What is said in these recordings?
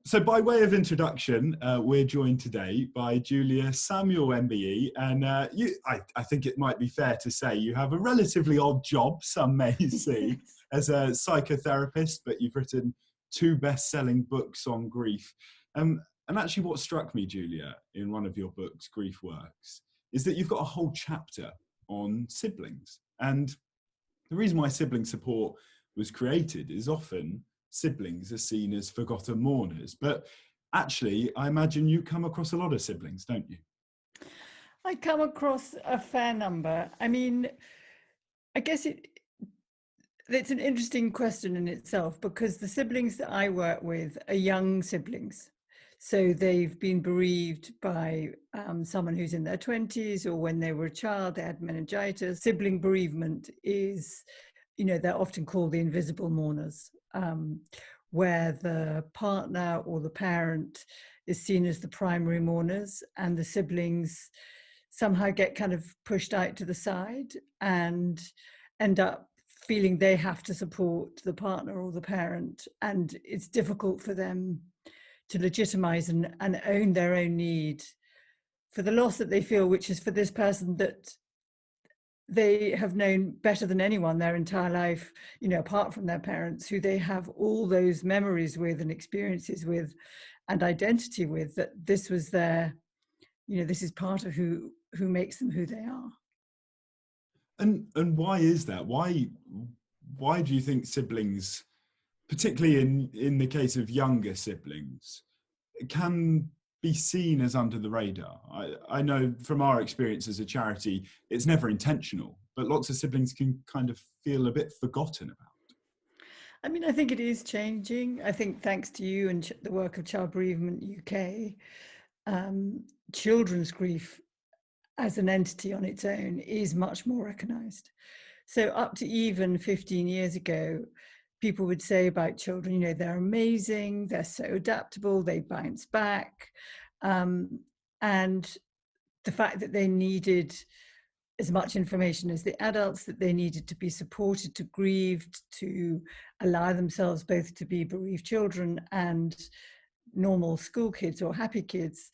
So by way of introduction, we're joined today by Julia Samuel MBE, and I think it might be fair to say you have a relatively odd job, some may see, as a psychotherapist, but you've written 2 best-selling books on grief. And actually what struck me, Julia, in one of your books, Grief Works, is that you've got a whole chapter on siblings. And the reason why Sibling Support was created is often siblings are seen as forgotten mourners, but actually I imagine you come across a lot of siblings, don't you? I come across a fair number. I mean, I guess it's an interesting question in itself, because the siblings that I work with are young siblings. So they've been bereaved by someone who's in their 20s, or when they were a child, they had meningitis. Sibling bereavement is, they're often called the invisible mourners, where the partner or the parent is seen as the primary mourners, and the siblings somehow get kind of pushed out to the side and end up feeling they have to support the partner or the parent. And it's difficult for them to legitimize and own their own need for the loss that they feel, which is for this person that they have known better than anyone their entire life, apart from their parents, who they have all those memories with and experiences with and identity with, that this was their, this is part of who makes them who they are. And why is that? Why do you think siblings, particularly in the case of younger siblings, can be seen as under the radar? I know from our experience as a charity, it's never intentional, but lots of siblings can kind of feel a bit forgotten about. I mean, I think it is changing. I think thanks to you and the work of Child Bereavement UK, children's grief as an entity on its own is much more recognised. So up to even 15 years ago, people would say about children, they're amazing, they're so adaptable, they bounce back. And the fact that they needed as much information as the adults, that they needed to be supported to grieve, to allow themselves both to be bereaved children and normal school kids or happy kids,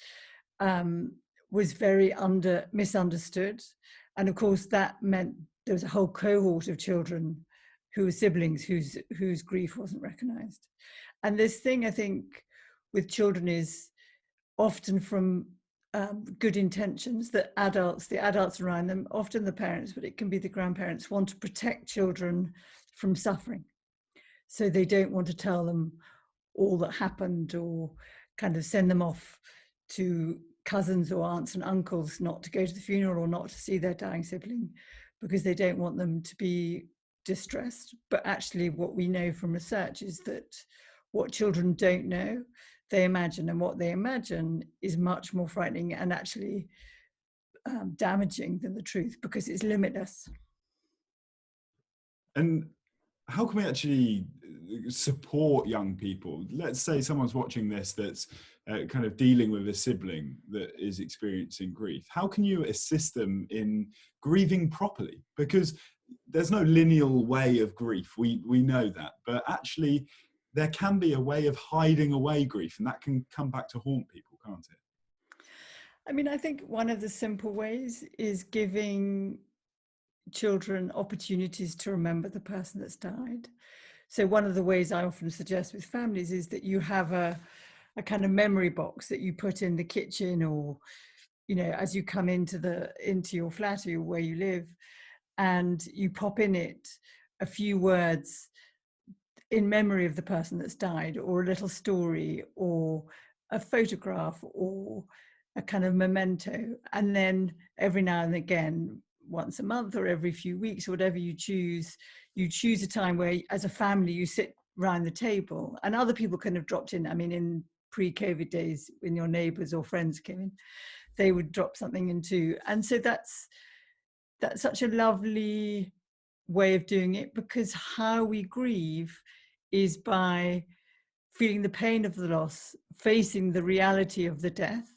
was very misunderstood. And of course, that meant there was a whole cohort of children who were siblings whose grief wasn't recognised. And this thing, I think, with children is often from good intentions, that the adults around them, often the parents, but it can be the grandparents, want to protect children from suffering. So they don't want to tell them all that happened, or kind of send them off to cousins or aunts and uncles not to go to the funeral or not to see their dying sibling, because they don't want them to be distressed. But actually what we know from research is that what children don't know, they imagine, and what they imagine is much more frightening and actually damaging than the truth, because it's limitless. And how can we actually support young people? Let's say someone's watching this that's kind of dealing with a sibling that is experiencing grief. How can you assist them in grieving properly? Because there's no linear way of grief, we know that, but actually there can be a way of hiding away grief, and that can come back to haunt people, can't it? I mean, I think one of the simple ways is giving children opportunities to remember the person that's died. So one of the ways I often suggest with families is that you have a kind of memory box that you put in the kitchen, or as you come into your flat or where you live, and you pop in it a few words in memory of the person that's died, or a little story, or a photograph, or a kind of memento. And then every now and again, once a month or every few weeks, or whatever you choose a time where as a family you sit around the table, and other people kind of dropped in. I mean, in pre-COVID days, when your neighbours or friends came in, they would drop something in too. And so that's such a lovely way of doing it, because how we grieve is by feeling the pain of the loss, facing the reality of the death,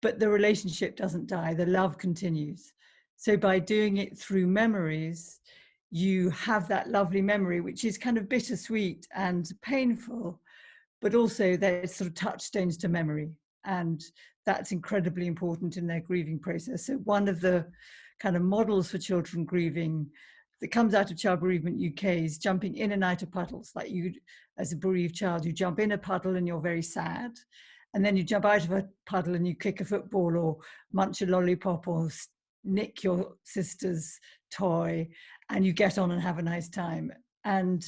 but the relationship doesn't die, the love continues. So by doing it through memories, you have that lovely memory, which is kind of bittersweet and painful, but also they're sort of touchstones to memory. And that's incredibly important in their grieving process. So one of the kind of models for children grieving that comes out of Child Bereavement UK is jumping in and out of puddles. Like you, as a bereaved child, you jump in a puddle and you're very sad. And then you jump out of a puddle and you kick a football or munch a lollipop or nick your sister's toy, and you get on and have a nice time. And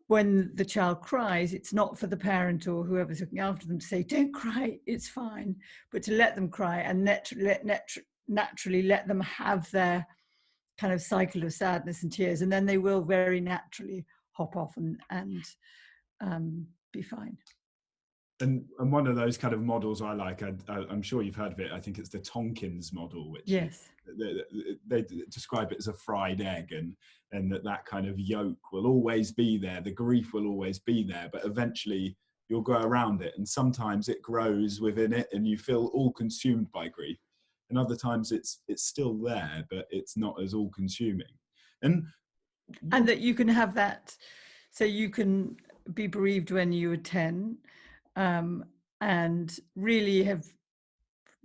when the child cries, it's not for the parent or whoever's looking after them to say, don't cry, it's fine, but to let them cry and naturally let them have their kind of cycle of sadness and tears, and then they will very naturally hop off and be fine. And one of those kind of models I like, I'm sure you've heard of it, I think it's the Tonkins model, which yes, they describe it as a fried egg, and that kind of yolk will always be there, the grief will always be there, but eventually you'll grow around it, and sometimes it grows within it and you feel all consumed by grief, and other times it's still there but it's not as all consuming. And that you can have that, so you can be bereaved when you were 10 and really have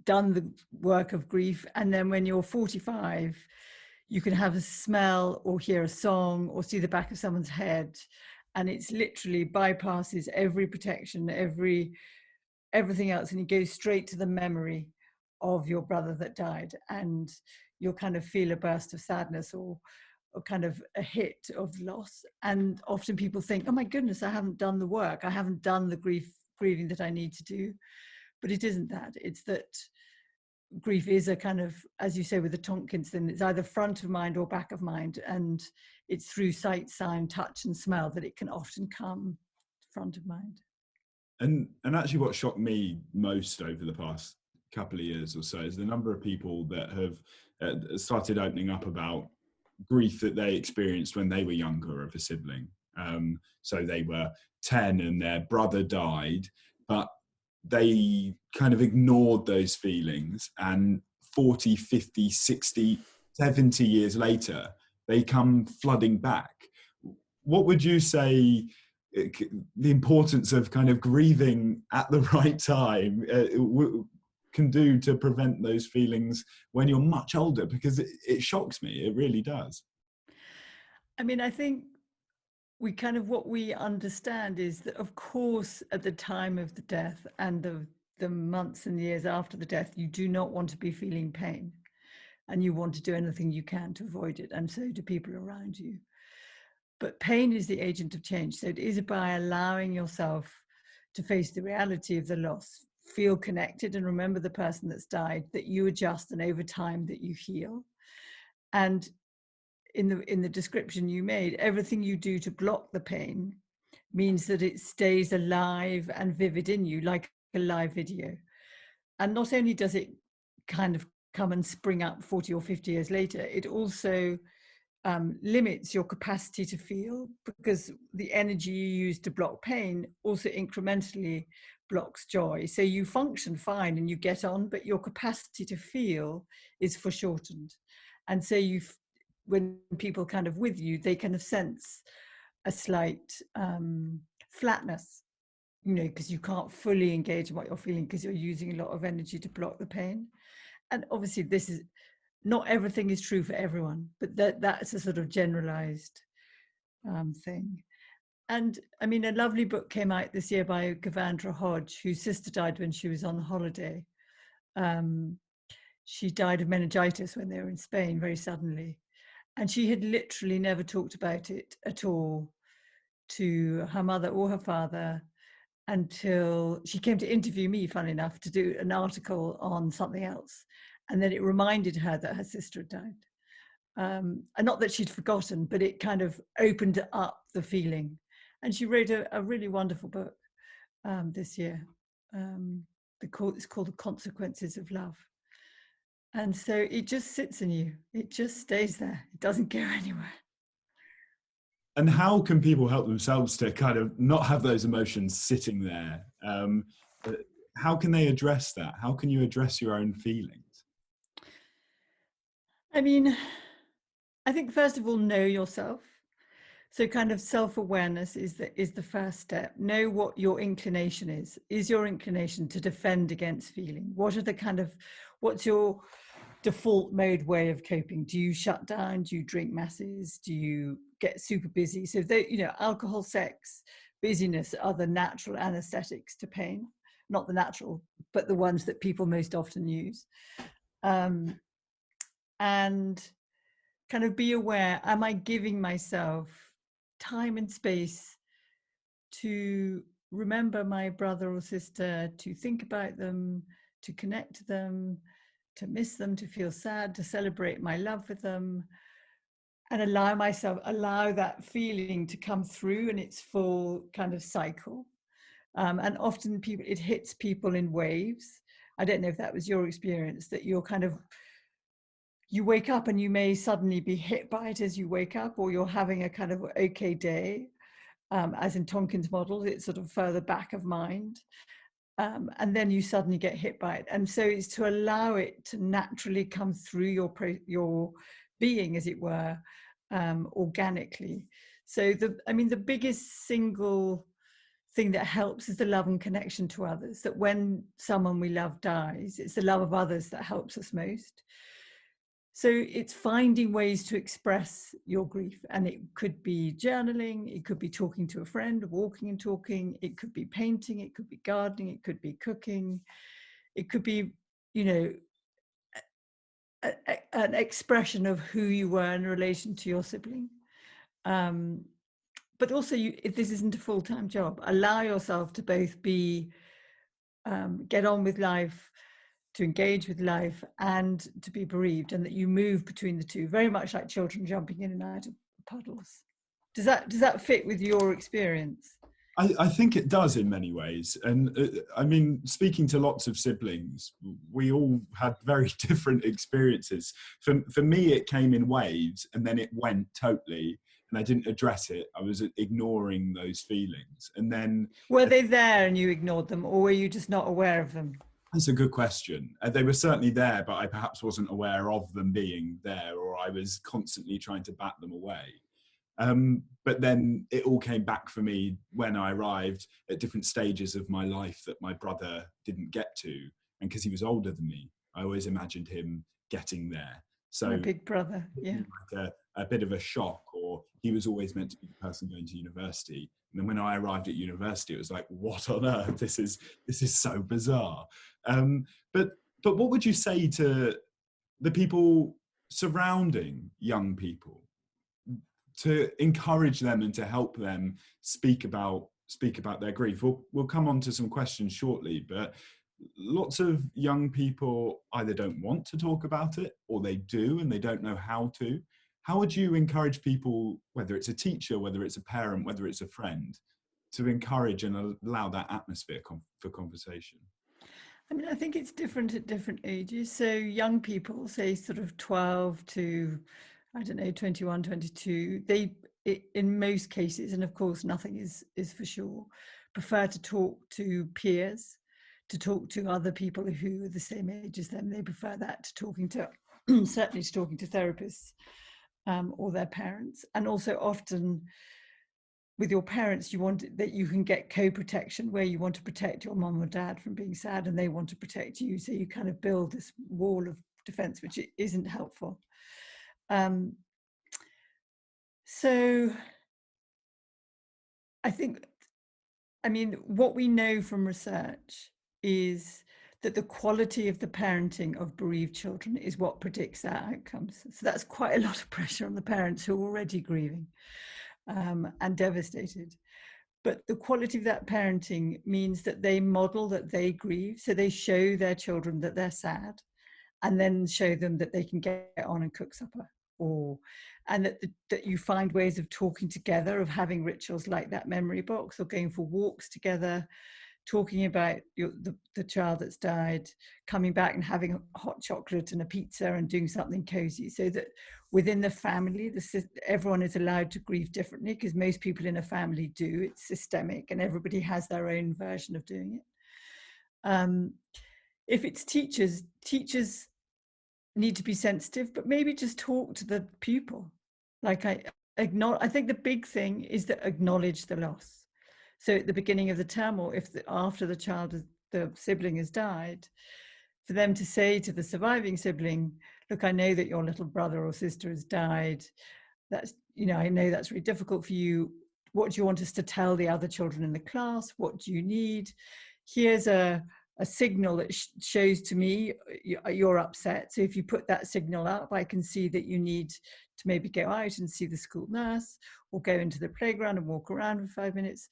done the work of grief, and then when you're 45 you can have a smell or hear a song or see the back of someone's head, and it's literally bypasses every protection, everything else, and you go straight to the memory of your brother that died, and you'll kind of feel a burst of sadness or kind of a hit of loss. And often people think, oh my goodness, I haven't done the work, I haven't done the grieving that I need to do. But it isn't that. It's that grief is a kind of, as you say with the Tonkins thing, it's either front of mind or back of mind, and it's through sight, sound, touch and smell that it can often come front of mind. And actually what shocked me most over the past couple of years or so is the number of people that have started opening up about grief that they experienced when they were younger of a sibling. So they were 10 and their brother died, but they kind of ignored those feelings, and 40, 50, 60, 70 years later, they come flooding back. What would you say the importance of kind of grieving at the right time can do to prevent those feelings when you're much older? Because it shocks me, it really does. I mean, I think we kind of, what we understand is that of course at the time of the death and the months and years after the death, you do not want to be feeling pain, and you want to do anything you can to avoid it, and so do people around you. But pain is the agent of change, so it is by allowing yourself to face the reality of the loss, feel connected and remember the person that's died, that you adjust, and over time that you heal. And in the description you made, everything you do to block the pain means that it stays alive and vivid in you, like a live video. And not only does it kind of come and spring up 40 or 50 years later, it also limits your capacity to feel, because the energy you use to block pain also incrementally blocks joy. So you function fine and you get on, but your capacity to feel is foreshortened. And so when people kind of with you, they kind of sense a slight flatness, you know, because you can't fully engage in what you're feeling because you're using a lot of energy to block the pain. And obviously this is, not everything is true for everyone, but that's a sort of generalized thing. And I mean, a lovely book came out this year by Gavandra Hodge, whose sister died when she was on holiday. She died of meningitis when they were in Spain very suddenly. And she had literally never talked about it at all to her mother or her father until she came to interview me, funnily enough, to do an article on something else. And then it reminded her that her sister had died. And not that she'd forgotten, but it kind of opened up the feeling. And she wrote a really wonderful book this year. It's called The Consequences of Love. And so it just sits in you. It just stays there. It doesn't go anywhere. And how can people help themselves to kind of not have those emotions sitting there? How can they address that? How can you address your own feelings? I mean, I think first of all, know yourself. So kind of self-awareness is the first step. Know what your inclination is. Is your inclination to defend against feeling? What's your default mode way of coping? Do you shut down? Do you drink masses? Do you get super busy? So alcohol, sex, busyness are the natural anesthetics to pain. Not the natural, but the ones that people most often use. And kind of be aware, am I giving myself time and space to remember my brother or sister, to think about them, to connect to them, to miss them, to feel sad, to celebrate my love for them, and allow that feeling to come through in its full kind of cycle. And often it hits people in waves. I don't know if that was your experience, that you wake up and you may suddenly be hit by it as you wake up, or you're having a kind of okay day, as in Tonkin's model, it's sort of further back of mind. And then you suddenly get hit by it. And so it's to allow it to naturally come through your being, as it were, organically. So the biggest single thing that helps is the love and connection to others, that when someone we love dies, it's the love of others that helps us most. So it's finding ways to express your grief, and it could be journaling, it could be talking to a friend, walking and talking, it could be painting, it could be gardening, it could be cooking, it could be, an expression of who you were in relation to your sibling. But also, if this isn't a full-time job, allow yourself to both be, get on with life, to engage with life, and to be bereaved, and that you move between the two, very much like children jumping in and out of puddles. Does that fit with your experience? I think it does in many ways. And I mean, speaking to lots of siblings, we all had very different experiences. For me, it came in waves and then it went totally, and I didn't address it. I was ignoring those feelings. And then... Were they there and you ignored them, or were you just not aware of them? That's a good question. They were certainly there, but I perhaps wasn't aware of them being there, or I was constantly trying to bat them away. But then it all came back for me when I arrived at different stages of my life that my brother didn't get to. And because he was older than me, I always imagined him getting there. So my big brother, yeah. Like a bit of a shock, or he was always meant to be the person going to university. And then when I arrived at university, it was like, what on earth? This is so bizarre. But what would you say to the people surrounding young people to encourage them and to help them speak about their grief? We'll come on to some questions shortly, but lots of young people either don't want to talk about it, or they do and they don't know how to. How would you encourage people, whether it's a teacher, whether it's a parent, whether it's a friend, to encourage and allow that atmosphere for conversation? I mean, I think it's different at different ages. So young people, say sort of 12 to, I don't know, 21, 22, in most cases, and of course nothing is for sure, prefer to talk to peers, to talk to other people who are the same age as them. They prefer that to talking to, certainly to talking to therapists, or their parents. And also often with your parents, you want that you can get co-protection, where you want to protect your mum or dad from being sad and they want to protect you. So you kind of build this wall of defense, which isn't helpful. So I mean, what we know from research is that the quality of the parenting of bereaved children is what predicts their outcomes. So that's quite a lot of pressure on the parents who are already grieving, and devastated. But the quality of that parenting means that they model that they grieve. So they show their children that they're sad, and then show them that they can get on and cook supper, and that you find ways of talking together, of having rituals like that memory box, or going for walks together, talking about the child that's died, coming back and having a hot chocolate and a pizza and doing something cozy, so that within the family, everyone is allowed to grieve differently, because most people in a family do. It's systemic and everybody has their own version of doing it. If it's teachers need to be sensitive, but maybe just talk to the pupil. Like I think the big thing is that acknowledge the loss. So at the beginning of the term, or after the sibling has died, for them to say to the surviving sibling, look, I know that your little brother or sister has died. I know that's really difficult for you. What do you want us to tell the other children in the class? What do you need? Here's a signal that shows to me you're upset. So if you put that signal up, I can see that you need to maybe go out and see the school nurse, or go into the playground and walk around for 5 minutes.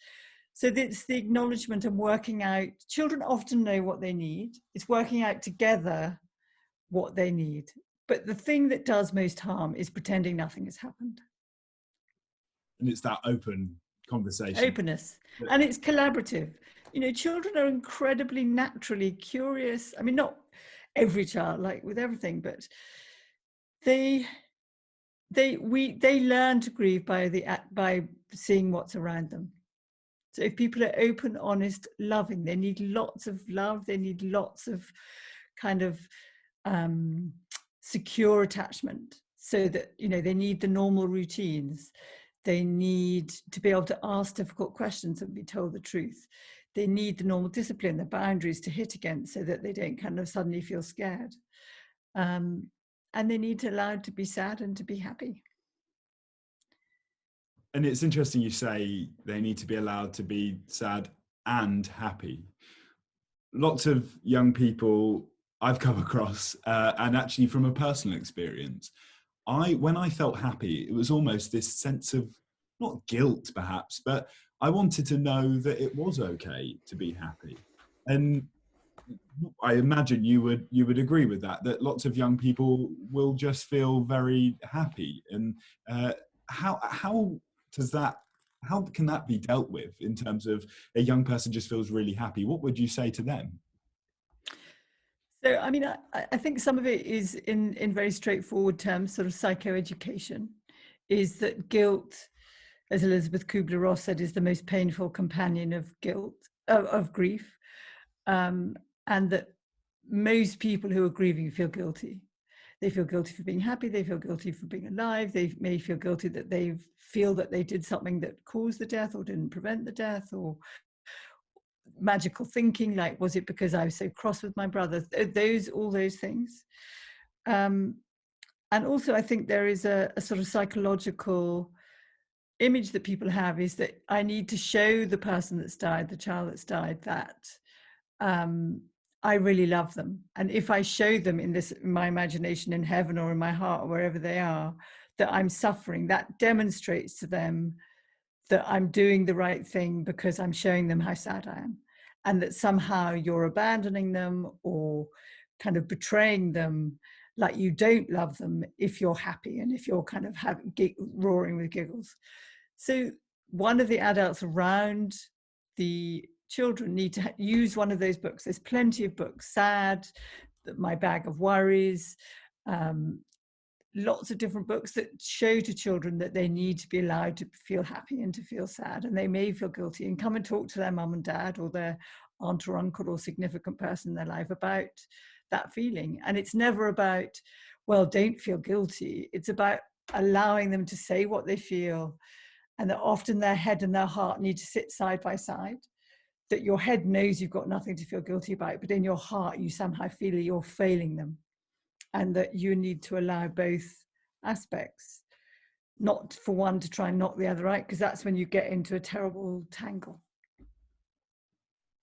So it's the acknowledgement and working out. Children often know what they need. It's working out together what they need. But the thing that does most harm is pretending nothing has happened. And it's that open conversation. Openness. And it's collaborative. Children are incredibly naturally curious. I mean, not every child, like with everything, but they learn to grieve by seeing what's around them. So if people are open, honest, loving, they need lots of love. They need lots of kind of secure attachment, so that, they need the normal routines. They need to be able to ask difficult questions and be told the truth. They need the normal discipline, the boundaries to hit against, so that they don't kind of suddenly feel scared. And they need to allow to be sad and to be happy. And it's interesting you say they need to be allowed to be sad and happy. Lots of young people I've come across, and actually from a personal experience, when I felt happy, it was almost this sense of, not guilt perhaps, but I wanted to know that it was okay to be happy. And I imagine you would agree with that lots of young people will just feel very happy. And how can that be dealt with in terms of a young person just feels really happy? What would you say to them? So, I mean, I think some of it is in very straightforward terms, sort of psychoeducation, is that guilt, as Elizabeth Kubler-Ross said, is the most painful companion of grief. And that most people who are grieving feel guilty. They feel guilty for being happy. They feel guilty for being alive. They may feel guilty that they feel that they did something that caused the death or didn't prevent the death, or magical thinking, like, was it because I was so cross with my brother? All those things. And also, I think there is a sort of psychological image that people have, is that I need to show the person that's died, the child that's died, that I really love them. And if I show them in my imagination, in heaven or in my heart or wherever they are, that I'm suffering, that demonstrates to them that I'm doing the right thing because I'm showing them how sad I am. And that somehow you're abandoning them or kind of betraying them, like you don't love them if you're happy and if you're kind of roaring with giggles. So one of the adults around the children need to use one of those books. There's plenty of books, Sad, My Bag of Worries, lots of different books that show to children that they need to be allowed to feel happy and to feel sad, and they may feel guilty, and come and talk to their mum and dad or their aunt or uncle or significant person in their life about that feeling. And it's never about, well, don't feel guilty. It's about allowing them to say what they feel, and that often their head and their heart need to sit side by side. That your head knows you've got nothing to feel guilty about, but in your heart you somehow feel you're failing them, and that you need to allow both aspects, not for one to try and knock the other out, because that's when you get into a terrible tangle.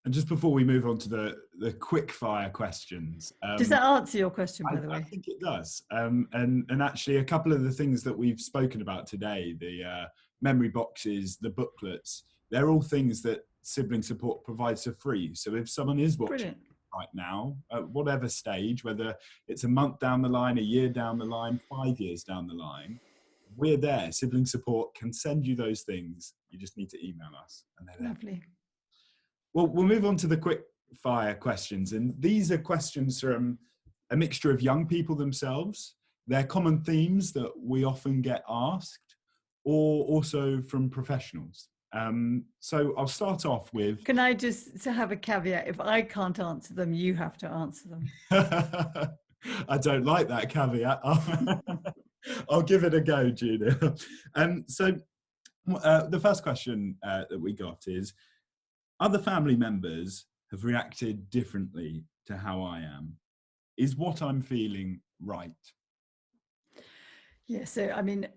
And just before we move on to the quick fire questions. Does that answer your question, by the way? I think it does. And actually a couple of the things that we've spoken about today, the memory boxes, the booklets, they're all things that Sibling Support provides for free. So if someone is watching right now, at whatever stage, whether it's a month down the line, a year down the line, 5 years down the line, we're there. Sibling Support can send you those things. You just need to email us. And they're there. Lovely. Well, we'll move on to the quick fire questions. And these are questions from a mixture of young people themselves. They're common themes that we often get asked, or also from professionals. So I'll start off with... Can I just have a caveat? If I can't answer them, you have to answer them. I don't like that caveat. I'll give it a go, Julia. So the first question that we got is, other family members have reacted differently to how I am. Is what I'm feeling right? Yeah, so I mean,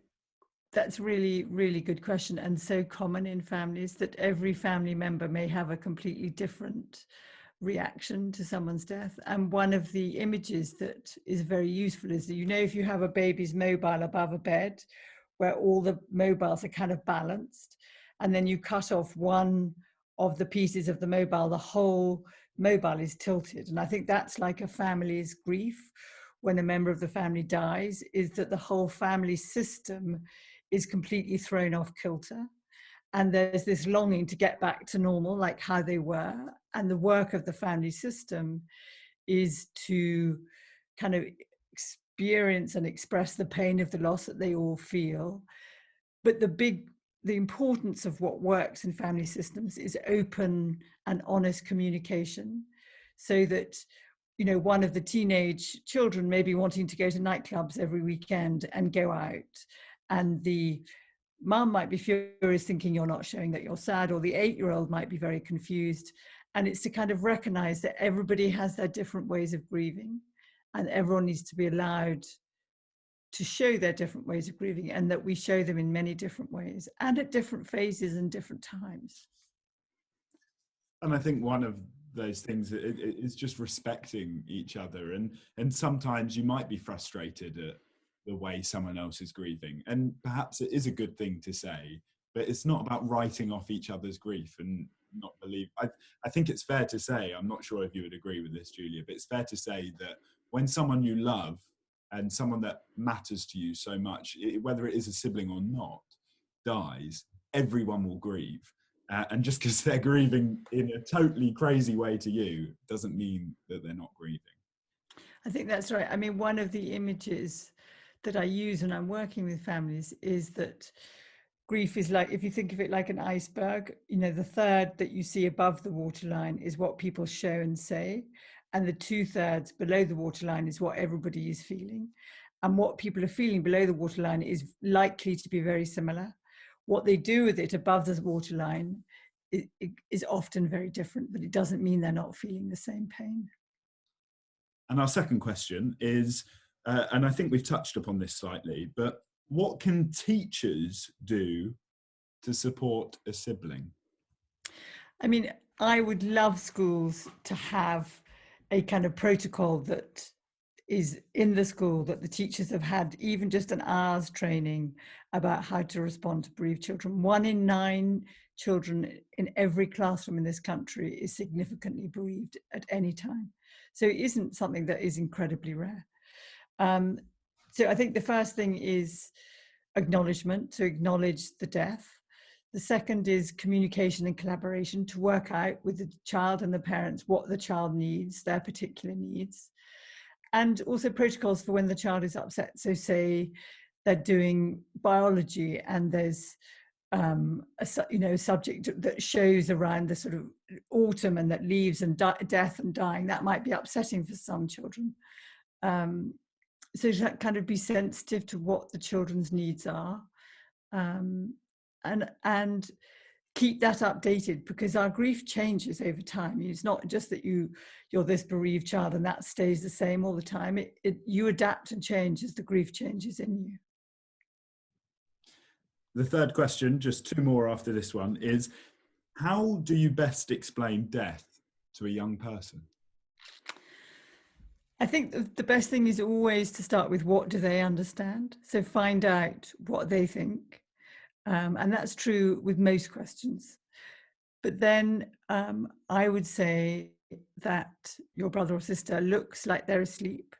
that's really, really good question, and so common in families that every family member may have a completely different reaction to someone's death. And one of the images that is very useful is that, if you have a baby's mobile above a bed where all the mobiles are kind of balanced, and then you cut off one of the pieces of the mobile, the whole mobile is tilted. And I think that's like a family's grief when a member of the family dies, is that the whole family system is completely thrown off kilter. And there's this longing to get back to normal, like how they were. And the work of the family system is to kind of experience and express the pain of the loss that they all feel. But the importance of what works in family systems is open and honest communication, so that one of the teenage children may be wanting to go to nightclubs every weekend and go out, and the mum might be furious thinking you're not showing that you're sad, or the 8-year-old might be very confused. And it's to kind of recognize that everybody has their different ways of grieving, and everyone needs to be allowed to show their different ways of grieving, and that we show them in many different ways and at different phases and different times. And I think one of those things is just respecting each other, and sometimes you might be frustrated at the way someone else is grieving, and perhaps it is a good thing to say, but it's not about writing off each other's grief and not believe. I think it's fair to say, I'm not sure if you would agree with this, Julia, but it's fair to say that when someone you love and someone that matters to you so much, whether it is a sibling or not, dies, everyone will grieve. And just because they're grieving in a totally crazy way to you doesn't mean that they're not grieving. I think that's right. I mean, one of the images that I use when I'm working with families is that grief is like, if you think of it like an iceberg, the third that you see above the waterline is what people show and say, and the 2/3 below the waterline is what everybody is feeling. And what people are feeling below the waterline is likely to be very similar. What they do with it above the waterline is often very different, but it doesn't mean they're not feeling the same pain. And our second question is, and I think we've touched upon this slightly, but what can teachers do to support a sibling? I mean, I would love schools to have a kind of protocol that is in the school, that the teachers have had even just an hour's training about how to respond to bereaved children. 1 in 9 children in every classroom in this country is significantly bereaved at any time. So it isn't something that is incredibly rare. So I think the first thing is acknowledgement, to acknowledge the death. The second is communication and collaboration, to work out with the child and the parents what the child needs, their particular needs. And also protocols for when the child is upset. So say they're doing biology and there's a subject that shows around the sort of autumn and that leaves and death and dying, that might be upsetting for some children. So to kind of be sensitive to what the children's needs are, and keep that updated, because our grief changes over time. It's not just that you're this bereaved child and that stays the same all the time. You adapt and change as the grief changes in you. The third question, just 2 more after this one, is how do you best explain death to a young person? I think the best thing is always to start with, what do they understand? So find out what they think. And that's true with most questions. But then I would say that your brother or sister looks like they're asleep,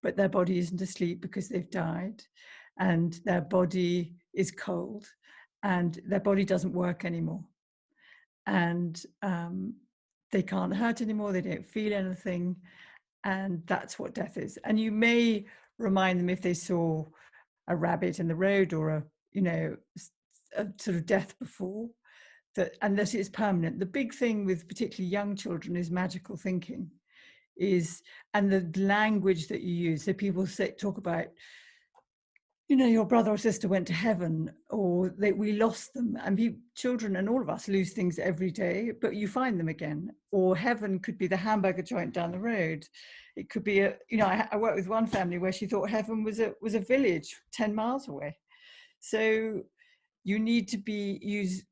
but their body isn't asleep because they've died, and their body is cold, and their body doesn't work anymore. And they can't hurt anymore, they don't feel anything. And that's what death is. And you may remind them, if they saw a rabbit in the road or a sort of death before, that unless it's permanent. The big thing with particularly young children is magical thinking, and the language that you use. So people talk about you know, your brother or sister went to heaven, or we lost them. And children and all of us lose things every day, but you find them again. Or heaven could be the hamburger joint down the road. It could be I worked with one family where she thought heaven was a village 10 miles away. So you need to use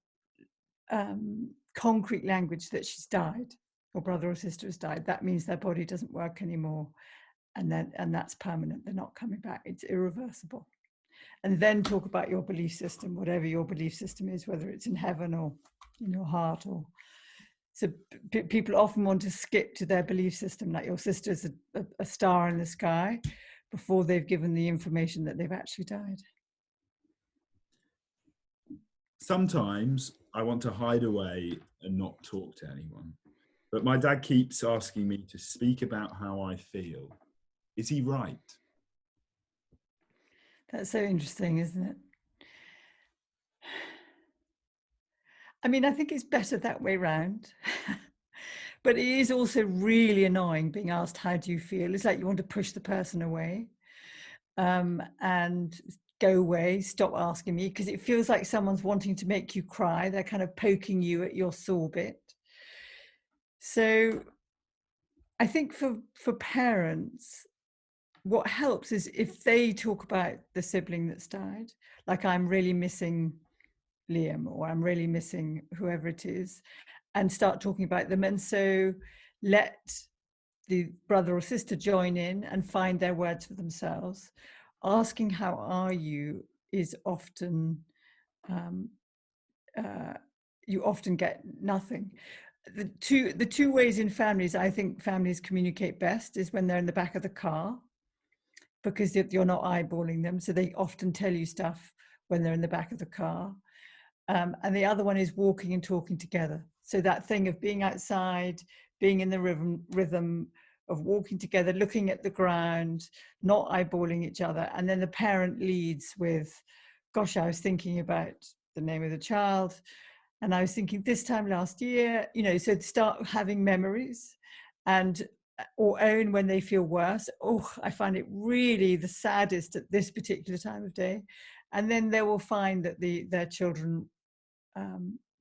concrete language that she's died, or brother or sister has died. That means their body doesn't work anymore, and that's permanent. They're not coming back. It's irreversible. And then talk about your belief system, whatever your belief system is, whether it's in heaven or in your heart. Or so people often want to skip to their belief system, like your sister's a star in the sky, before they've given the information that they've actually died. Sometimes I want to hide away and not talk to anyone, but my dad keeps asking me to speak about how I feel. Is he right? That's so interesting, isn't it? I mean, I think it's better that way round. But it is also really annoying being asked, how do you feel? It's like you want to push the person away and go away, stop asking me, because it feels like someone's wanting to make you cry. They're kind of poking you at your sore bit. So I think for parents, what helps is if they talk about the sibling that's died, like I'm really missing Liam, or I'm really missing whoever it is, and start talking about them. And so let the brother or sister join in and find their words for themselves. Asking how are you is often, you often get nothing. The two ways in families, I think families communicate best, is when they're in the back of the car, because you're not eyeballing them. So they often tell you stuff when they're in the back of the car. And the other one is walking and talking together. So that thing of being outside, being in the rhythm of walking together, looking at the ground, not eyeballing each other. And then the parent leads with, gosh, I was thinking about the name of the child, and I was thinking this time last year, so start having memories, or own when they feel worse. Oh, I find it really the saddest at this particular time of day. And then they will find that their children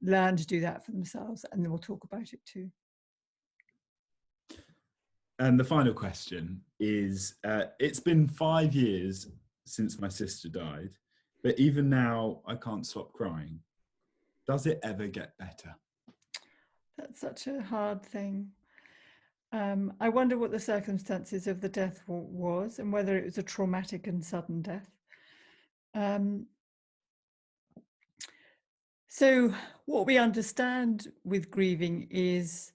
learn to do that for themselves, and they will talk about it too. And the final question is, it's been 5 years since my sister died, but even now I can't stop crying. Does it ever get better? That's such a hard thing. I wonder what the circumstances of the death was, and whether it was a traumatic and sudden death. So what we understand with grieving is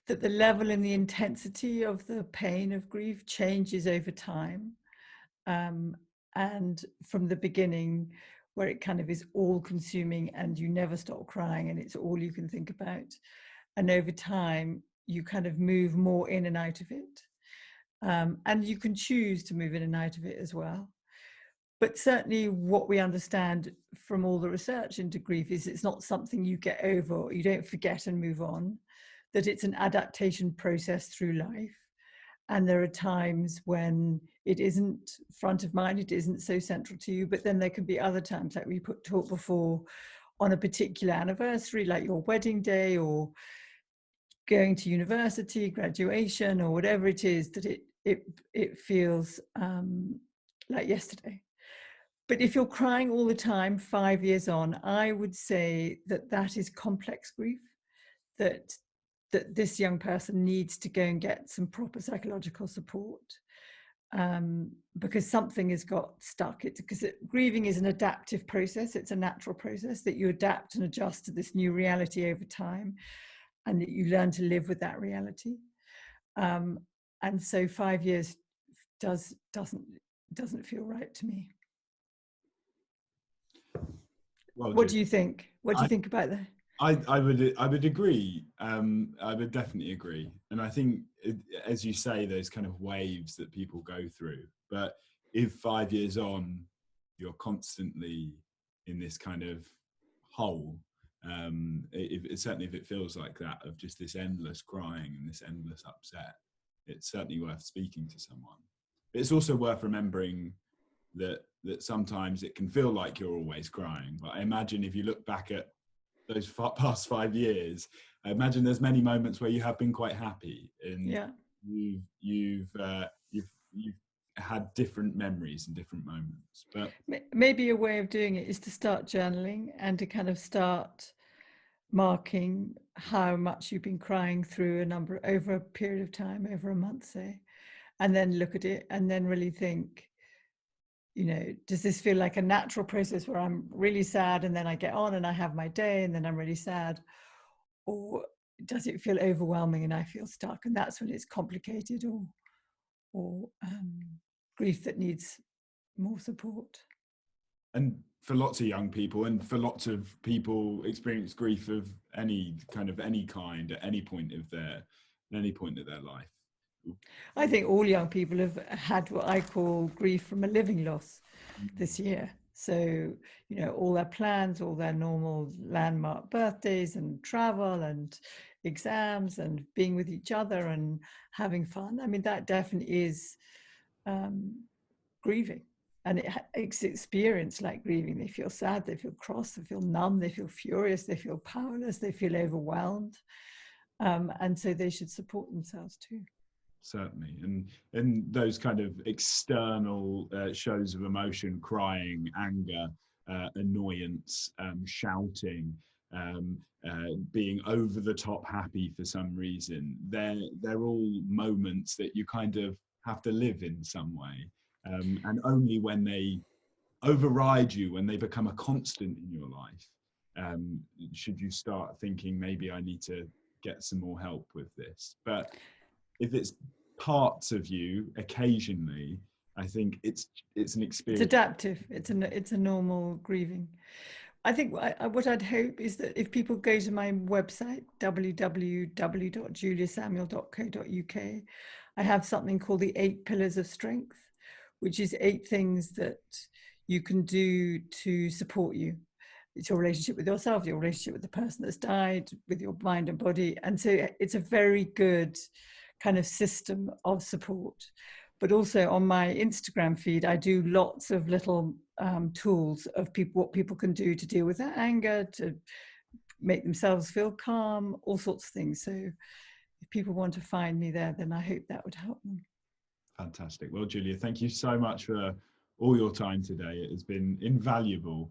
that the level and the intensity of the pain of grief changes over time. And from the beginning, where it kind of is all consuming and you never stop crying and it's all you can think about. And over time, you kind of move more in and out of it. And you can choose to move in and out of it as well. But certainly what we understand from all the research into grief is it's not something you get over, or you don't forget and move on, that it's an adaptation process through life. And there are times when it isn't front of mind, it isn't so central to you, but then there can be other times, like we talked before, on a particular anniversary, like your wedding day or going to university, graduation, or whatever it is, that it feels like yesterday. But if you're crying all the time, 5 years on, I would say that is complex grief, that this young person needs to go and get some proper psychological support, because something has got stuck. Grieving is an adaptive process. It's a natural process that you adapt and adjust to this new reality over time, and that you learn to live with that reality. And so 5 years doesn't feel right to me. Well, what do you think? What do you think about that? I would agree. I would definitely agree. And I think, as you say, those kind of waves that people go through. But if 5 years on, you're constantly in this kind of hole, certainly if it feels like that, of just this endless crying and this endless upset, it's certainly worth speaking to someone. But it's also worth remembering that that sometimes it can feel like you're always crying. But I imagine if you look back at those past 5 years, I imagine there's many moments where you have been quite happy, and Yeah. you've had different memories and different moments. But Maybe a way of doing it is to start journaling and to kind of start marking how much you've been crying through over a period of time, over a month, say, and then look at it and then really think, does this feel like a natural process where I'm really sad and then I get on and I have my day and then I'm really sad? Or does it feel overwhelming and I feel stuck? And that's when it's complicated or grief that needs more support. and for lots of young people, and for lots of people experience grief of any kind at any point of their life. I think all young people have had what I call grief from a living loss this year. So, all their plans, all their normal landmark birthdays and travel and exams and being with each other and having fun. I mean, that definitely is grieving. And it's experienced like grieving. They feel sad, they feel cross, they feel numb, they feel furious, they feel powerless, they feel overwhelmed. And so they should support themselves too. Certainly, and those kind of external shows of emotion, crying, anger, annoyance, shouting, being over the top happy for some reason, they're all moments that you kind of have to live in some way, and only when they override you, when they become a constant in your life, should you start thinking, maybe I need to get some more help with this. But if it's parts of you occasionally, I think it's an experience. It's adaptive. It's a normal grieving. I think what I'd hope is that if people go to my website, www.juliasamuel.co.uk, I have something called the 8 Pillars of Strength, which is 8 things that you can do to support you. It's your relationship with yourself, your relationship with the person that's died, with your mind and body. And so it's a very good kind of system of support. But also on my Instagram feed, I do lots of little tools of what people can do to deal with their anger, to make themselves feel calm, all sorts of things. So if people want to find me there, then I hope that would help them. Fantastic. Well, Julia, thank you so much for all your time today. It has been invaluable.